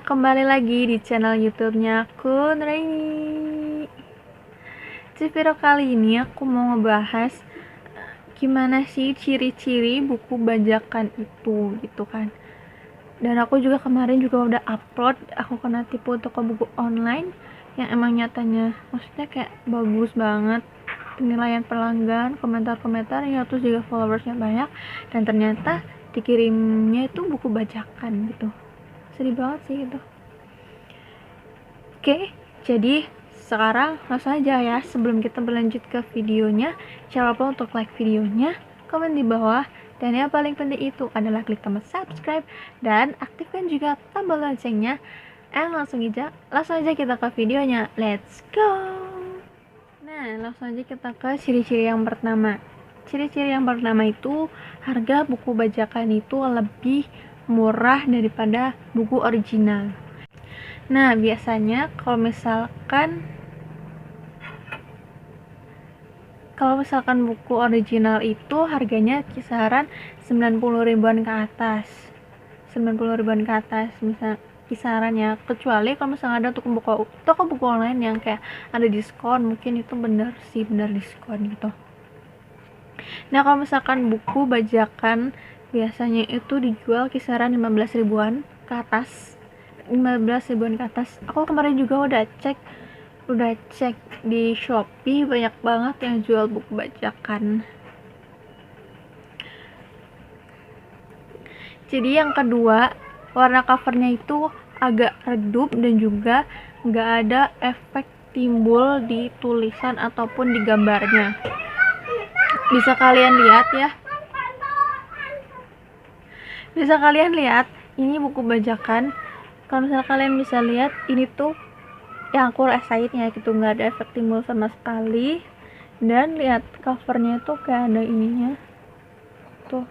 kembali lagi di channel YouTube-nya aku Nuraini. Di video kali ini aku mau ngebahas gimana sih ciri-ciri buku bajakan itu gitu kan. Dan aku juga kemarin juga udah upload, aku kena tipu toko buku online yang emang nyatanya maksudnya kayak bagus banget, penilaian pelanggan, komentar-komentarnya, terus juga followersnya banyak, dan ternyata dikirimnya itu buku bajakan gitu. Sedih banget sih itu. Oke, jadi sekarang langsung aja ya, sebelum kita berlanjut ke videonya, jangan lupa untuk like videonya, komen di bawah, dan yang paling penting itu adalah klik tombol subscribe dan aktifkan juga tombol loncengnya. Langsung aja kita ke videonya. Let's go. Nah, langsung aja kita ke ciri-ciri yang pertama. Ciri-ciri yang pertama itu harga buku bajakan itu lebih murah daripada buku original. Nah, biasanya kalau misalkan buku original itu harganya kisaran 90 ribuan ke atas. 90 ribuan ke atas misal kisarannya, kecuali kalau misalnya ada toko buku online yang kayak ada diskon, mungkin itu bener diskon gitu. Nah, kalau misalkan buku bajakan biasanya itu dijual kisaran 15 ribuan ke atas. 15 ribuan ke atas. Aku kemarin juga udah cek di Shopee, banyak banget yang jual buku bajakan. Jadi yang kedua, warna covernya itu agak redup dan juga nggak ada efek timbul di tulisan ataupun di gambarnya. Bisa kalian lihat, ini buku bajakan. Kalau misalnya kalian bisa lihat, ini tuh yang aku rasain ya gitu, nggak ada efek timbul sama sekali. Dan lihat covernya tuh kayak ada ininya tuh.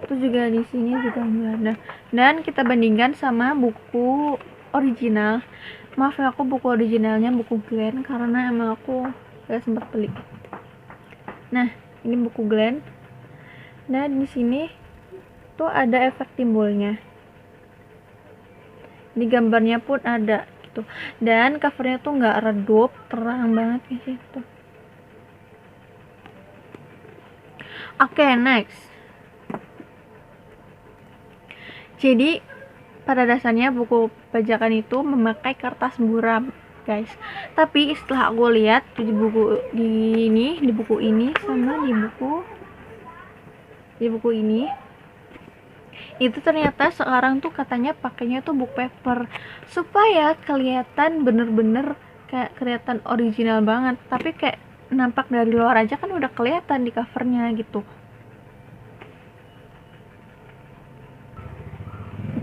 Terus juga di sini juga nggak ada. Dan kita bandingkan sama buku original. Maaf ya, aku buku originalnya buku Glenn karena emang aku gak sempat beli. Nah, ini buku Glenn. Nah, di sini tuh ada efek timbulnya. Di gambarnya pun ada gitu. Dan covernya tuh nggak redup, terang banget gitu. Oke, next. Jadi pada dasarnya buku bajakan itu memakai kertas buram, guys. Tapi setelah aku lihat di buku ini sama di buku ini, itu ternyata sekarang tuh katanya pakainya tuh book paper supaya kelihatan bener-bener kayak kelihatan original banget, tapi kayak nampak dari luar aja kan udah kelihatan di covernya gitu.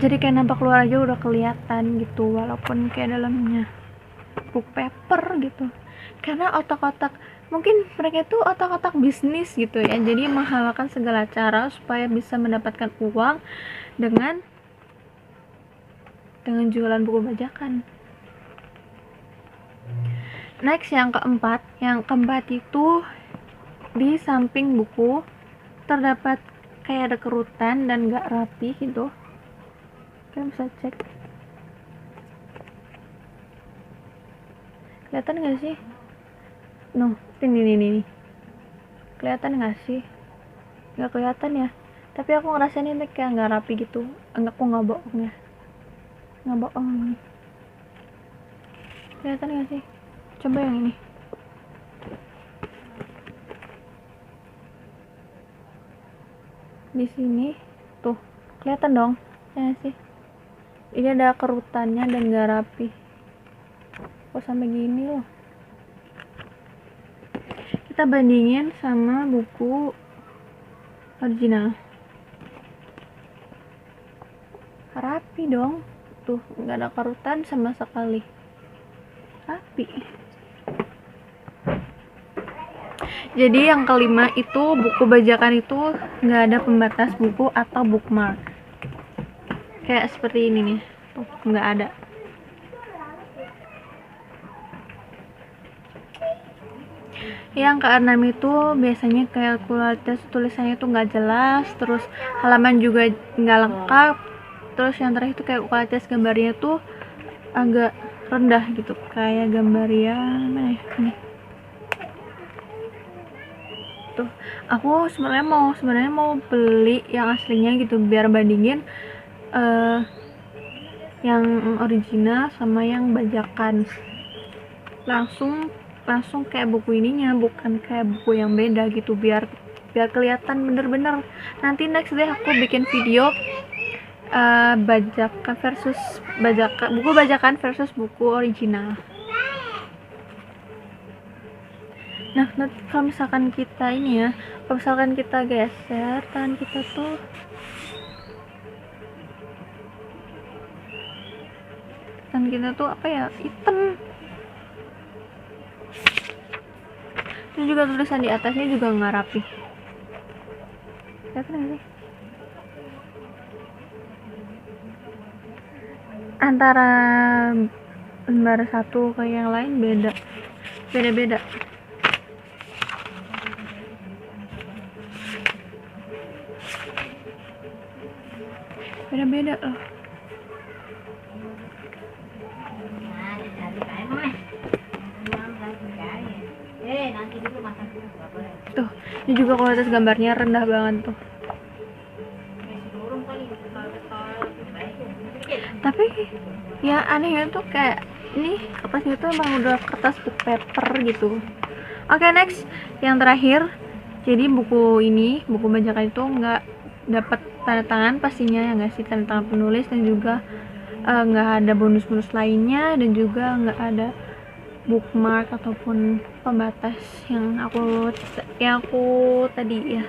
Jadi kayak nampak luar aja udah kelihatan gitu, walaupun kayak dalamnya book paper gitu. Karena mungkin mereka itu otak-otak bisnis gitu ya, jadi menghalalkan segala cara supaya bisa mendapatkan uang dengan jualan buku bajakan. Next, yang keempat itu di samping buku terdapat kayak ada kerutan dan gak rapi gitu. Kalian bisa cek, kelihatan gak sih? Ini kelihatan gak sih? Gak kelihatan ya, tapi aku ngerasain ini kayak gak rapi gitu. Aku nggak bohong nih. Kelihatan gak sih? Coba yang ini. Di sini tuh kelihatan dong ya sih. Ini ada kerutannya dan gak rapi. Kok sampai gini loh. Kita bandingin sama buku original. Rapi dong. Tuh, gak ada kerutan sama sekali. Rapi. Jadi yang kelima itu buku bajakan itu gak ada pembatas buku atau bookmark. Kayak seperti ini nih. Tuh, gak ada. Yang ke-6 itu biasanya kalkulasi tulisannya tuh nggak jelas, terus halaman juga nggak lengkap, terus yang terakhir itu kayak kualitas gambarnya tuh agak rendah gitu, kayak gambar yang mana ya, ini tuh. Aku sebenarnya mau beli yang aslinya gitu biar bandingin yang original sama yang bajakan, langsung kayak buku ininya, bukan kayak buku yang beda gitu, biar kelihatan bener-bener. Nanti next deh aku bikin video buku bajakan versus buku original. Nah, kalau misalkan kita ini ya, kalau misalkan kita geser tangan kita tuh, apa ya, hitam. Terus juga tulisan di atasnya juga nggak rapi. Lihat nggak sih? Antara lembar satu ke yang lain beda. Beda loh. Tuh, ini juga kualitas gambarnya rendah banget tuh. Tapi ya anehnya tuh kayak ini kertasnya tuh emang udah kertas book paper gitu. Oke, next, yang terakhir. Jadi buku bajakan itu nggak dapat tanda tangan pastinya, ya nggak sih, tanda tangan penulis, dan juga nggak ada bonus-bonus lainnya, dan juga nggak ada bookmark ataupun pembatas yang aku tadi ya.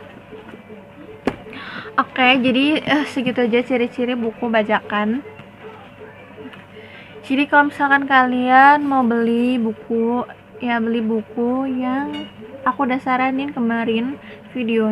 Oke, jadi segitu aja ciri-ciri buku bajakan. Jadi kalau misalkan kalian mau beli buku, ya beli buku yang aku udah saranin kemarin video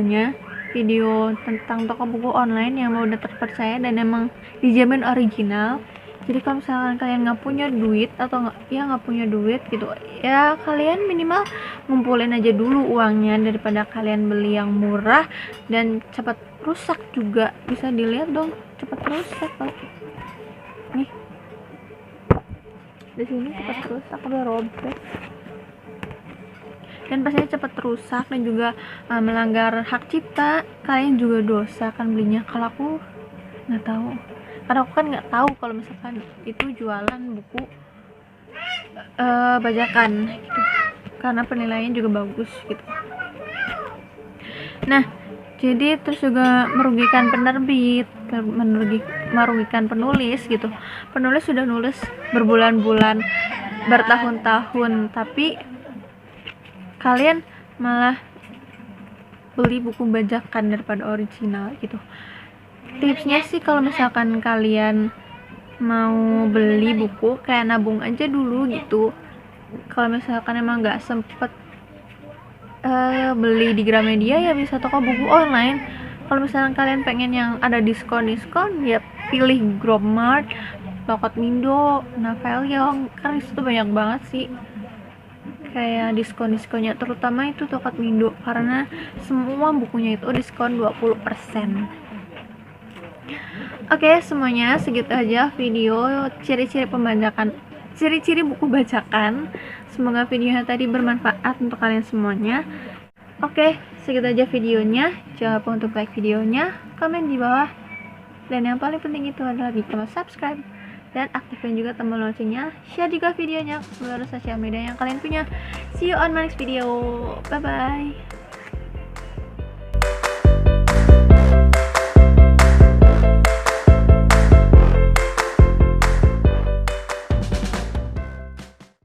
tentang toko buku online yang udah terpercaya dan emang dijamin original. Jadi kalau misalkan kalian nggak punya duit atau nggak punya duit gitu, ya kalian minimal ngumpulin aja dulu uangnya daripada kalian beli yang murah dan cepat rusak juga. Bisa dilihat dong, cepat rusak loh. Nih, di sini cepat rusak, udah robek. Dan pastinya cepat rusak dan juga melanggar hak cipta. Kalian juga dosa kan belinya. Kalau aku nggak tahu, karena aku kan nggak tahu kalau misalkan itu jualan buku bajakan gitu, karena penilaiannya juga bagus gitu. Nah, jadi terus juga merugikan penerbit, merugikan penulis gitu. Penulis sudah nulis berbulan-bulan, bertahun-tahun, tapi kalian malah beli buku bajakan daripada original gitu. Tipsnya sih kalau misalkan kalian mau beli buku, kayak nabung aja dulu gitu. Kalau misalkan emang nggak sempet beli di Gramedia, ya bisa toko buku online. Kalau misalkan kalian pengen yang ada diskon, ya pilih Gromart, Tokotmindo, Navelion, karena itu banyak banget sih kayak diskonnya, terutama itu Tokotmindo, karena semua bukunya itu diskon 20%. Oke, semuanya segitu aja video ciri-ciri buku bajakan. Semoga videonya tadi bermanfaat untuk kalian semuanya. Oke, segitu aja videonya. Jangan lupa untuk like videonya, komen di bawah, dan yang paling penting itu adalah bikin subscribe dan aktifkan juga tombol loncengnya. Share juga videonya ke seluruh sosial media yang kalian punya. See you on my next video. Bye bye.